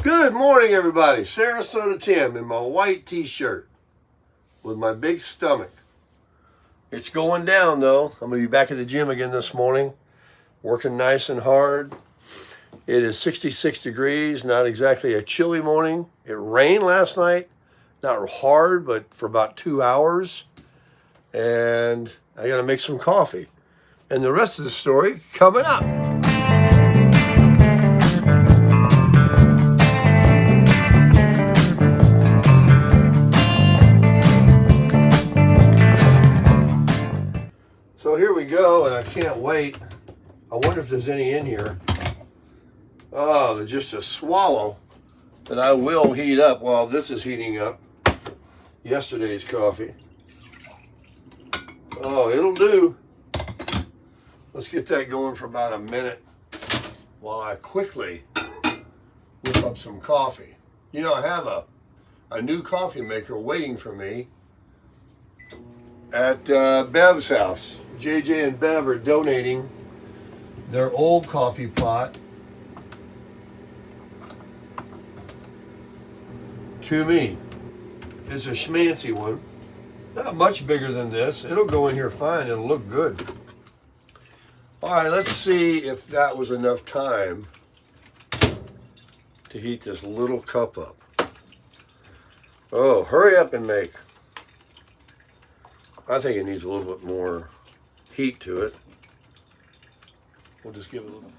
Good morning, everybody. Sarasota Tim in my white t-shirt with my big stomach. It's going down, though. I'm going to be back at the gym again this morning, working nice and hard. It is 66 degrees, not exactly a chilly morning. It rained last night, not hard, but for about 2 hours. And I got to make some coffee. And the rest of the story coming up. So here we go, and I can't wait. I wonder if there's any in here. Oh, there's just a swallow that I will heat up while this is heating up. Yesterday's coffee. Oh, it'll do. Let's get that going for about a minute while I quickly whip up some coffee. You know, I have a new coffee maker waiting for me at Bev's house. JJ and Bev are donating their old coffee pot to me. It's a schmancy one. Not much bigger than this. It'll go in here fine. It'll look good. All right, let's see if that was enough time to heat this little cup up. Oh, hurry up and make. I think it needs a little bit more heat to it. We'll just give it a little.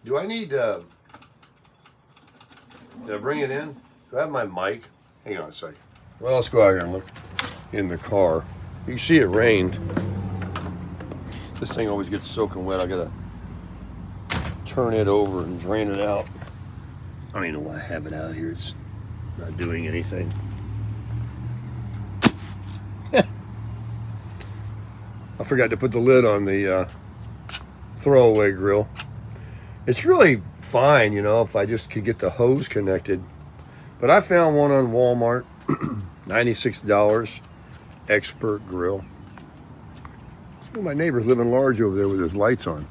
Do I need to bring it in? Do I have my mic? Hang on a second. Well, let's go out here and look in the car. You can see it rained. This thing always gets soaking wet. I gotta turn it over and drain it out. I don't even know why I have it out here. It's not doing anything. I forgot to put the lid on the throwaway grill. It's really fine, you know, if I just could get the hose connected. But I found one on Walmart, $96, expert grill. Oh, my neighbor's living large over there with his lights on.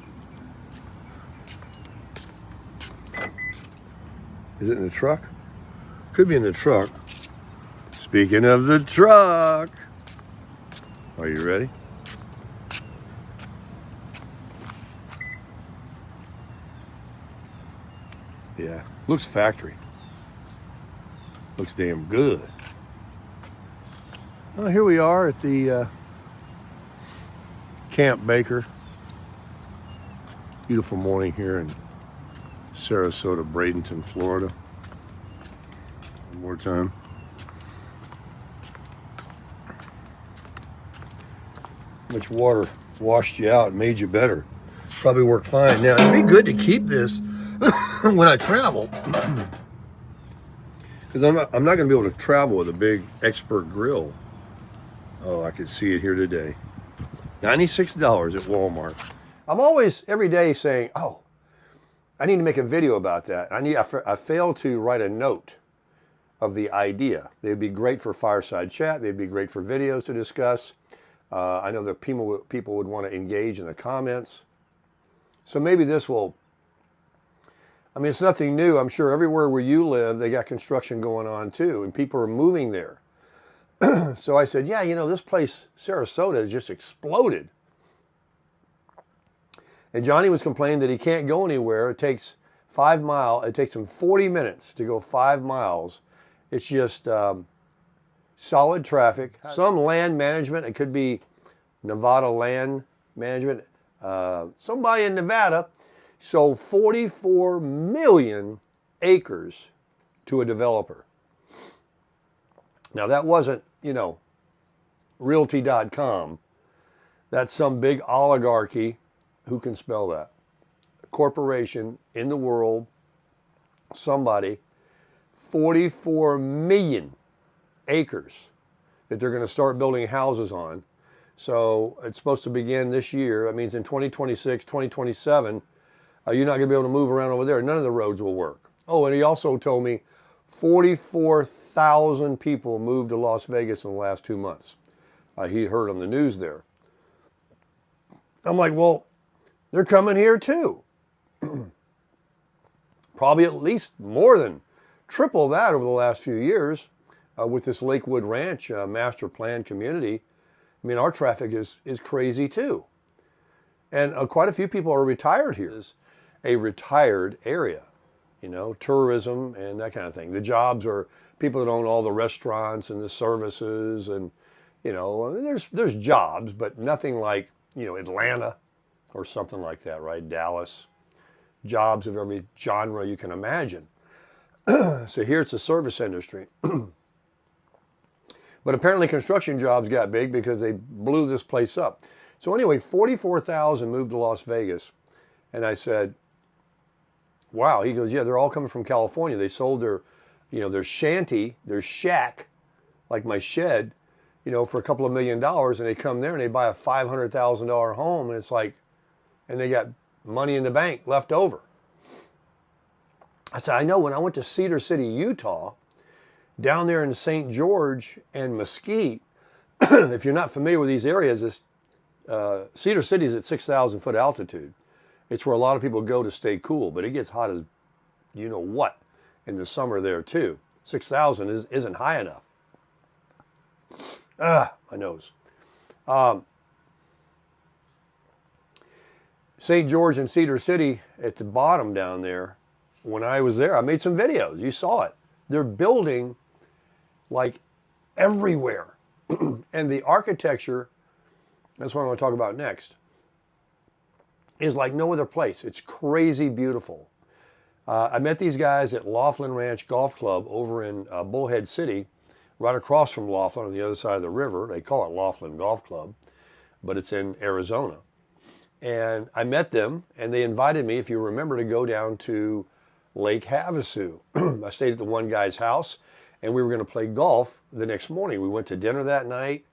Is it in the truck? Could be in the truck. Speaking of the truck, are you ready? Yeah, looks factory. Looks damn good. Well, here we are at the Camp Baker. Beautiful morning here in Sarasota, Bradenton, Florida. One more time. How much water washed you out and made you better? Probably work fine. Now, it'd be good to keep this when I travel, because I'm not going to be able to travel with a big expert grill. Oh, I can see it here today. $96 at Walmart. I'm always every day saying, "Oh, I need to make a video about that." I failed to write a note of the idea. They'd be great for fireside chat. They'd be great for videos to discuss. I know that people would want to engage in the comments. So maybe this will. I mean, it's nothing new. I'm sure everywhere where you live, they got construction going on too, and people are moving there. So I said, yeah, you know, this place, Sarasota, has just exploded. And Johnny was complaining that he can't go anywhere. It takes 5 miles. It takes him 40 minutes to go 5 miles. It's just solid traffic. Some land management. It could be Nevada land management. Somebody in Nevada sold 44 million acres to a developer. Now that wasn't, you know, realty.com. That's some big oligarchy. Who can spell that? A corporation in the world, somebody, 44 million acres that they're going to start building houses on. So it's supposed to begin this year. That means in 2026, 2027, you're not going to be able to move around over there. None of the roads will work. Oh, and he also told me 44,000 people moved to Las Vegas in the last 2 months. He heard on the news there. I'm like, well, they're coming here too. probably at least more than triple that over the last few years with this Lakewood Ranch master plan community. I mean, our traffic is crazy too. And quite a few people are retired here. It's a retired area, you know, tourism and that kind of thing. The jobs are people that own all the restaurants and the services, and, you know, there's jobs, but nothing like, you know, Atlanta or something like that, right? Dallas. Jobs of every genre you can imagine. So here it's the service industry. But apparently construction jobs got big because they blew this place up. So anyway, 44,000 moved to Las Vegas. And I said, wow. He goes, yeah, they're all coming from California. They sold their, you know, their shanty, their shack, like my shed, you know, for a couple of $1 million. And they come there and they buy a $500,000 home. And it's like, and they got money in the bank left over. I said, I know when I went to Cedar City, Utah, down there in St. George and Mesquite, if you're not familiar with these areas, this, Cedar City is at 6,000 foot altitude. It's where a lot of people go to stay cool, but it gets hot as you know what in the summer there too. 6,000 isn't high enough. My nose. St. George and Cedar City at the bottom down there, when I was there, I made some videos. You saw it. They're building like everywhere. And the architecture, that's what I want to talk about next, is like no other place. It's crazy beautiful. I met these guys at Laughlin Ranch Golf Club over in Bullhead City, right across from Laughlin on the other side of the river. They call it Laughlin Golf Club, but it's in Arizona. And I met them, and they invited me, if you remember, to go down to Lake Havasu. I stayed at the one guy's house, and we were going to play golf the next morning. We went to dinner that night.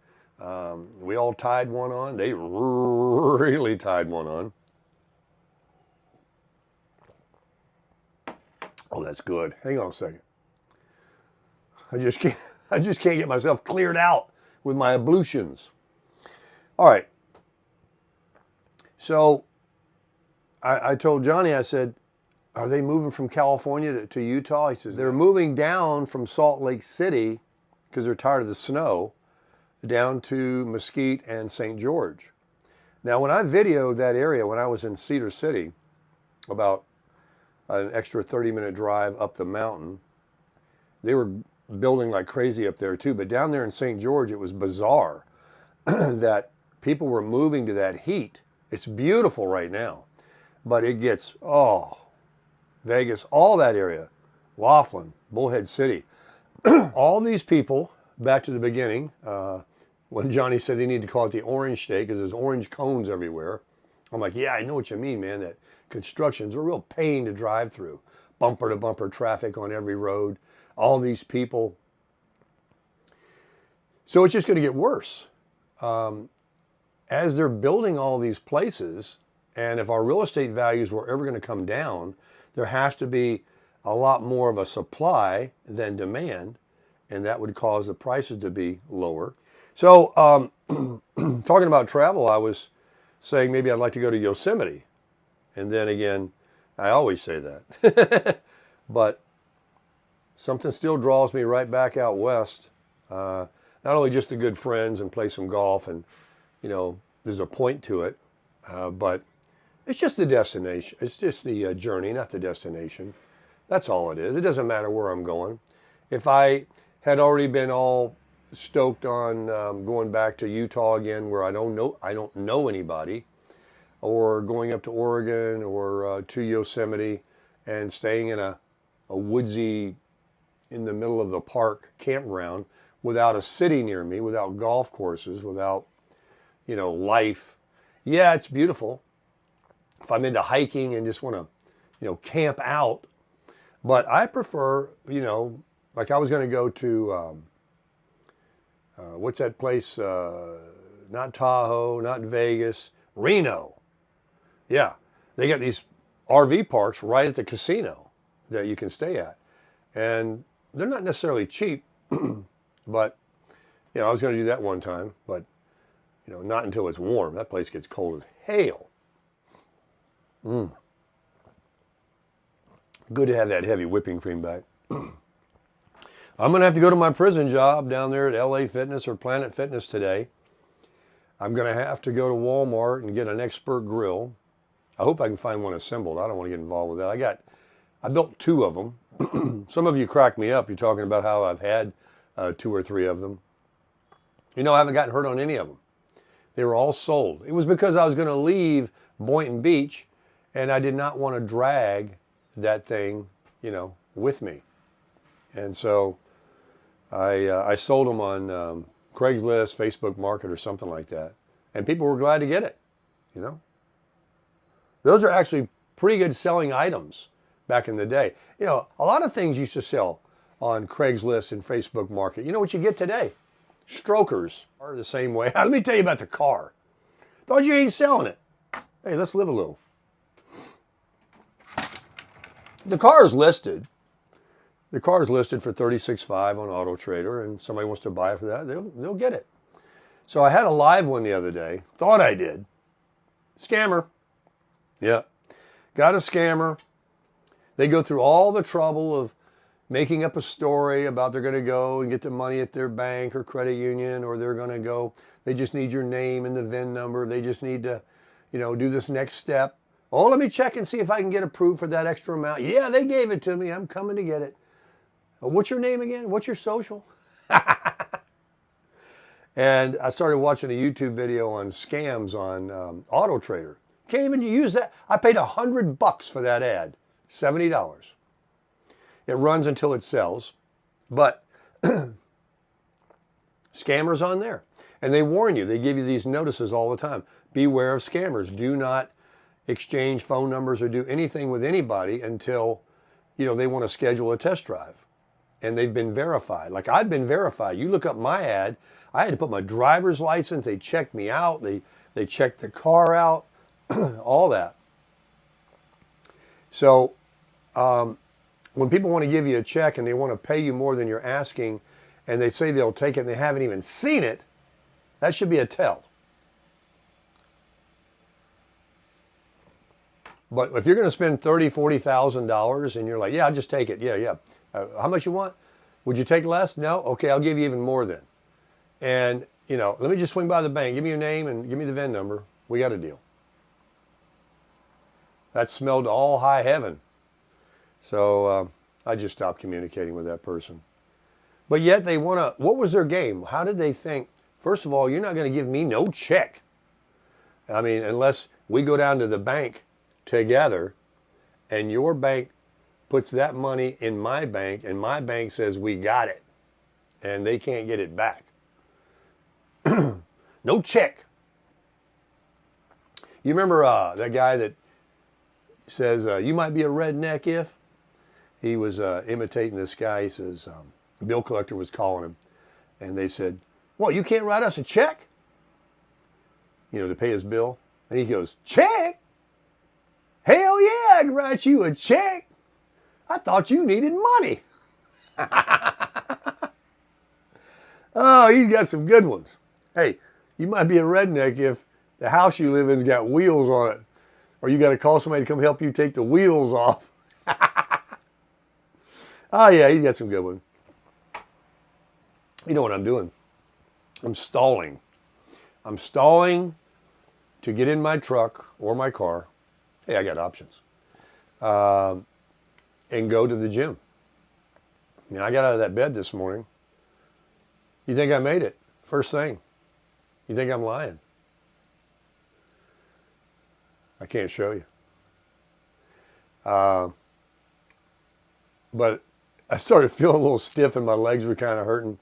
We all tied one on. They really tied one on. Oh, that's good. Hang on a second. I just can't get myself cleared out with my ablutions. All right. So I told Johnny, I said, are they moving from California to Utah? He says, they're moving down from Salt Lake City because they're tired of the snow, down to Mesquite and St. George. Now, when I videoed that area when I was in Cedar City, about an extra 30-minute drive up the mountain, they were building like crazy up there too. But down there in St. George, it was bizarre that people were moving to that heat. It's beautiful right now, but it gets, Vegas, all that area, Laughlin, Bullhead City, all these people, back to the beginning, when Johnny said they need to call it the orange state because there's orange cones everywhere. I'm like, yeah, I know what you mean, man, that construction's a real pain to drive through. Bumper to bumper traffic on every road, all these people. So it's just going to get worse. As they're building all these places, and if our real estate values were ever going to come down, there has to be a lot more of a supply than demand, and that would cause the prices to be lower. So talking about travel, I was saying maybe I'd like to go to Yosemite. And then again, I always say that. But something still draws me right back out west. Not only just the good friends and play some golf, and, you know, there's a point to it, but it's just the destination. It's just the journey, not the destination. That's all it is. It doesn't matter where I'm going. If I had already been all stoked on going back to Utah again, where I don't know anybody, or going up to Oregon or to Yosemite and staying in a woodsy, in the middle of the park campground without a city near me, without golf courses, without, you know, life. Yeah, it's beautiful. If I'm into hiking and just want to, you know, camp out. But I prefer, you know, like I was going to go to, what's that place? Not Tahoe, not Vegas, Reno. Yeah, they got these RV parks right at the casino that you can stay at. And they're not necessarily cheap, but, you know, I was going to do that one time, but, you know, not until it's warm. That place gets cold as hail. Good to have that heavy whipping cream back. I'm going to have to go to my prison job down there at LA Fitness or Planet Fitness today. I'm going to have to go to Walmart and get an expert grill. I hope I can find one assembled. I don't want to get involved with that. I built 2 of them. Some of you cracked me up. You're talking about how I've had 2 or 3 of them. You know, I haven't gotten hurt on any of them. They were all sold. It was because I was going to leave Boynton Beach and I did not want to drag that thing, you know, with me. And so I sold them on Craigslist, Facebook Market, or something like that. And people were glad to get it, you know. Those are actually pretty good selling items back in the day. You know, a lot of things used to sell on Craigslist and Facebook Market. You know what you get today? Strokers are the same way. Let me tell you about the car. Thought you ain't selling it. Hey, let's live a little. The car is listed. The car is listed for $36,500 on Auto Trader, and somebody wants to buy it for that, they'll get it. So I had a live one the other day. Thought I did. Scammer. Yeah. Got a scammer. They go through all the trouble of making up a story about they're going to go and get the money at their bank or credit union, or they're going to go, they just need your name and the VIN number. They just need to, you know, do this next step. Oh, let me check and see if I can get approved for that extra amount. Yeah, they gave it to me. I'm coming to get it. What's your name again? What's your social? And I started watching a YouTube video on scams on Auto Trader. Can't even use that. I paid $100 for that ad, $70. It runs until it sells, but scammers on there. And they warn you, they give you these notices all the time. Beware of scammers. Do not exchange phone numbers or do anything with anybody until, you know, they want to schedule a test drive. And they've been verified. Like I've been verified. You look up my ad, I had to put my driver's license. They checked me out. They checked the car out, all that. So when people want to give you a check and they want to pay you more than you're asking, and they say they'll take it and they haven't even seen it, that should be a tell. But if you're going to spend $30,000, $40,000 and you're like, yeah, I'll just take it. Yeah. How much you want? Would you take less? No? Okay, I'll give you even more then. And, you know, let me just swing by the bank. Give me your name and give me the VIN number. We got a deal. That smelled to all high heaven. So I just stopped communicating with that person. But yet they want to, what was their game? How did they think? First of all, you're not going to give me no check. I mean, unless we go down to the bank together and your bank puts that money in my bank and my bank says we got it and they can't get it back. No check. You remember that guy that says, you might be a redneck if? He was imitating this guy. He says, the bill collector was calling him and they said, well, you can't write us a check? You know, to pay his bill. And he goes, check? Hell yeah, I can write you a check. I thought you needed money. Oh, he's got some good ones. Hey, you might be a redneck if the house you live in's got wheels on it, or you got to call somebody to come help you take the wheels off. Oh yeah, he's got some good ones. You know what I'm doing? I'm stalling. I'm stalling to get in my truck or my car. Hey, I got options. And go to the gym. I mean, I got out of that bed this morning. You think I made it? First thing. You think I'm lying? I can't show you. But I started feeling a little stiff and my legs were kind of hurting.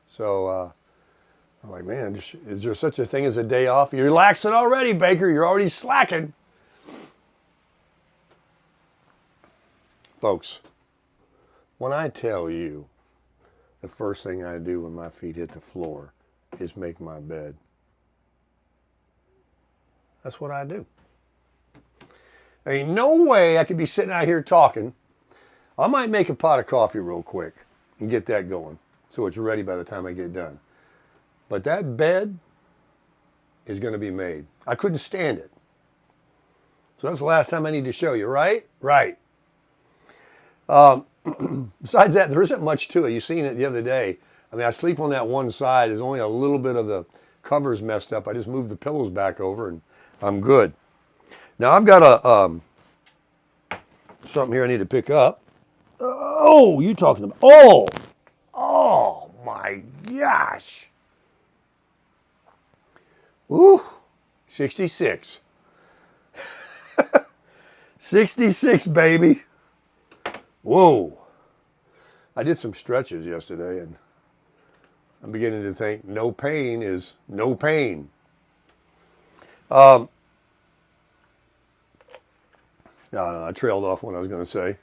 So I'm like, man, is there such a thing as a day off? You're relaxing already, Baker. You're already slacking. Folks, when I tell you the first thing I do when my feet hit the floor is make my bed, that's what I do. There ain't no way I could be sitting out here talking. I might make a pot of coffee real quick and get that going so it's ready by the time I get done. But that bed is going to be made. I couldn't stand it. So that's the last time I need to show you, right? Right. Besides that, there isn't much to it. You seen it the other day. I mean, I sleep on that one side. There's only a little bit of the covers messed up. I just moved the pillows back over and I'm good. Now I've got something here I need to pick up. Oh, you talking about? Oh my gosh. Woo, 66. 66, baby. Whoa. I did some stretches yesterday and I'm beginning to think no pain is no pain. No, I trailed off what I was going to say.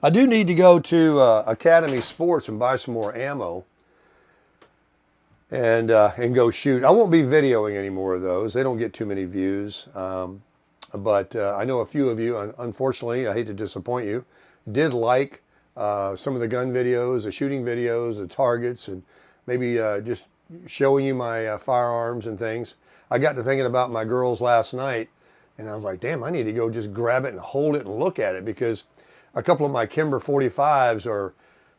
I do need to go to Academy Sports and buy some more ammo and go shoot. I won't be videoing any more of those. They don't get too many views. But I know a few of you, unfortunately, I hate to disappoint you, did like some of the gun videos, the shooting videos, the targets, and maybe just showing you my firearms and things. I got to thinking about my girls last night, and I was like, damn, I need to go just grab it and hold it and look at it, because a couple of my Kimber 45s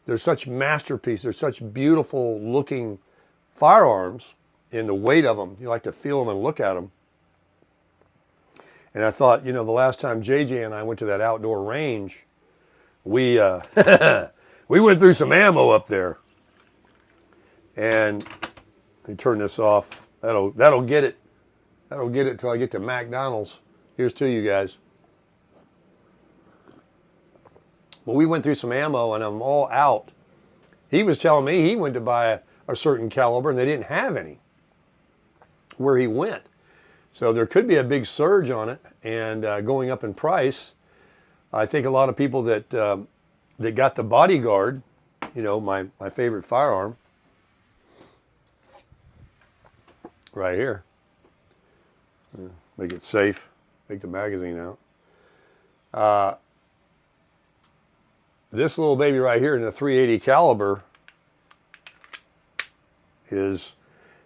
they're such masterpieces. They're such beautiful looking firearms, and the weight of them, you like to feel them and look at them. And I thought, the last time JJ and I went to that outdoor range, we we went through some ammo up there. And let me turn this off. That'll get it. That'll get it till I get to McDonald's. Here's to you guys. Well, we went through some ammo and I'm all out. He was telling me he went to buy a certain caliber and they didn't have any where he went. So there could be a big surge on it and going up in price. I think a lot of people that got the Bodyguard, my favorite firearm, right here. Make it safe. Take the magazine out. This little baby right here in the 380 caliber is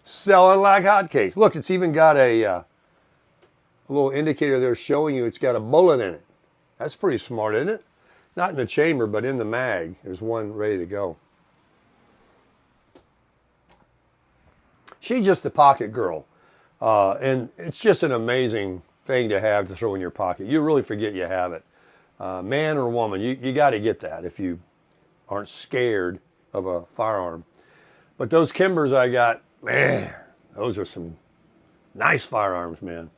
selling like hotcakes. Look, it's even got a little indicator there showing you it's got a bullet in it. That's pretty smart, isn't it? Not in the chamber, but in the mag. There's one ready to go. She's just a pocket girl. And it's just an amazing thing to have to throw in your pocket. You really forget you have it. Man or woman, you got to get that if you aren't scared of a firearm. But those Kimbers I got, man, those are some nice firearms, man.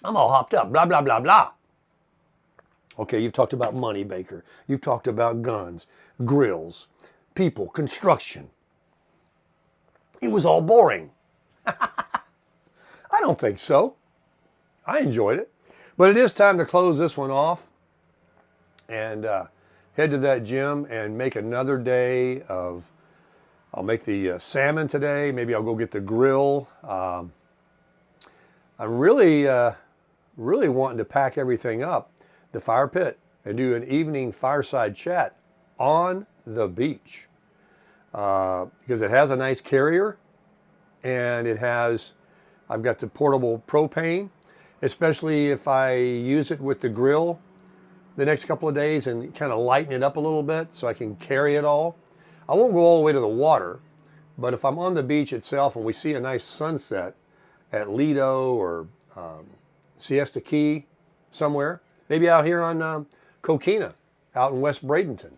I'm all hopped up, blah, blah, blah, blah. Okay, you've talked about money, Baker. You've talked about guns, grills, people, construction. It was all boring. I don't think so. I enjoyed it. But it is time to close this one off and head to that gym and make another day of, I'll make the salmon today. Maybe I'll go get the grill. I'm really wanting to pack everything up, the fire pit, and do an evening fireside chat on the beach. Because it has a nice carrier and I've got the portable propane, especially if I use it with the grill the next couple of days and kind of lighten it up a little bit so I can carry it all. I won't go all the way to the water, but if I'm on the beach itself and we see a nice sunset at Lido or Siesta Key somewhere, maybe out here on Coquina, out in West Bradenton,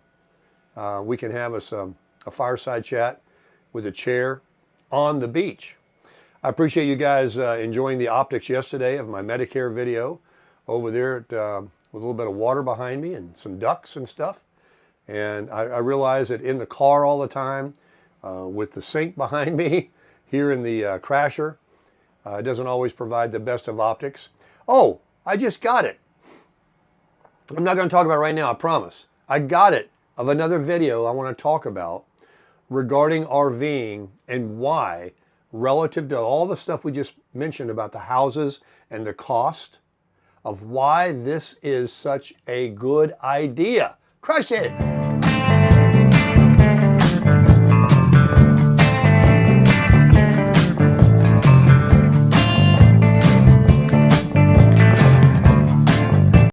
we can have us a fireside chat with a chair on the beach. I appreciate you guys enjoying the optics yesterday of my Medicare video over there with a little bit of water behind me and some ducks and stuff. And I realize that in the car all the time with the sink behind me here in the crasher, it doesn't always provide the best of optics. Oh, I just got it. I'm not going to talk about it right now, I promise. I got it of another video I want to talk about regarding RVing and why, relative to all the stuff we just mentioned about the houses and the cost, of why this is such a good idea. Crush it!